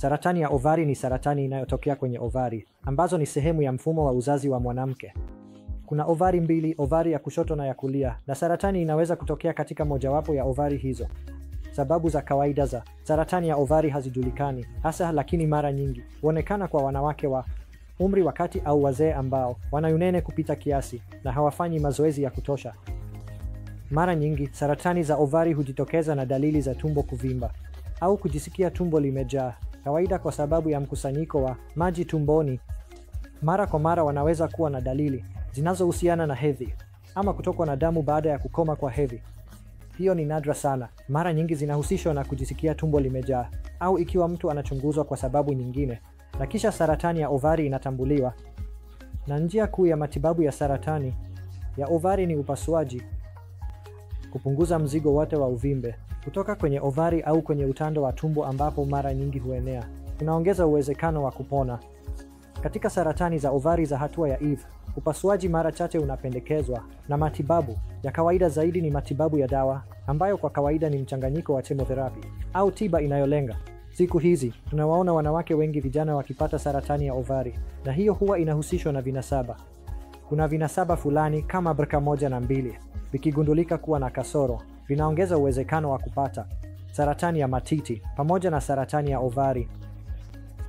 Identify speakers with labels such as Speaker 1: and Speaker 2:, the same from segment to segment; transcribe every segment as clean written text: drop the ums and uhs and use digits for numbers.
Speaker 1: Saratani ya ovari ni saratani inayotokea kwenye ovari, ambazo ni sehemu ya mfumo wa uzazi wa mwanamke. Kuna ovari mbili, ovari ya kushoto na ya kulia, na saratani inaweza kutokea katika mojawapo ya ovari hizo. Sababu za kawaida za saratani ya ovari hazijulikani hasa, lakini mara nyingi huonekana kwa wanawake wa umri wa kati au wazee ambao wana unene kupita kiasi na hawafanyi mazoezi ya kutosha. Mara nyingi saratani za ovari hujitokeza na dalili za tumbo kuvimba au kujisikia tumbo limejaa, kawaida kwa sababu ya mkusanyiko wa maji tumboni. Mara kwa mara wanaweza kuwa na dalili zinazohusiana na hedhi ama kutokwa na damu baada ya kukoma kwa hedhi. Hiyo ni nadra sana. Mara nyingi zinahusishwa na kujisikia tumbo limejaa au ikiwa mtu anachunguzwa kwa sababu nyingine, na kisha saratani ya ovari inatambuliwa. Na njia kuu ya matibabu ya saratani ya ovari ni upasuaji. Kupunguza mzigo wote wa uvimbe kutoka kwenye ovari au kwenye utando wa tumbo ambapo mara nyingi huenea, unaongeza uwezekano wa kupona. Katika saratani za ovari za hatua ya Eve, upasuaji mara chache unapendekezwa, na matibabu ya kawaida zaidi ni matibabu ya dawa, ambayo kwa kawaida ni mchanganyiko wa chemotherapy au tiba inayolenga. Siku hizi tunawaona wanawake wengi vijana wakipata saratani ya ovari, na hiyo huwa inahusishwa na vinasaba. Kuna vinasaba fulani kama BRCA1 na 2 vikigundulika kuwa na kasoro, vinaongeza uwezekano wa kupata saratani ya matiti pamoja na saratani ya ovari.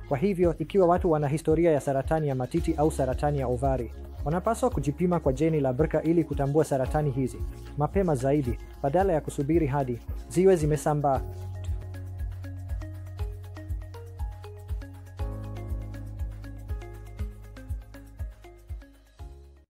Speaker 1: Kwa hivyo, ikiwa watu wana historia ya saratani ya matiti au saratani ya ovari, wanapaswa kujipima kwa jeni la BRCA ili kutambua saratani hizi mapema zaidi badala ya kusubiri hadi ziwe zimesambaa.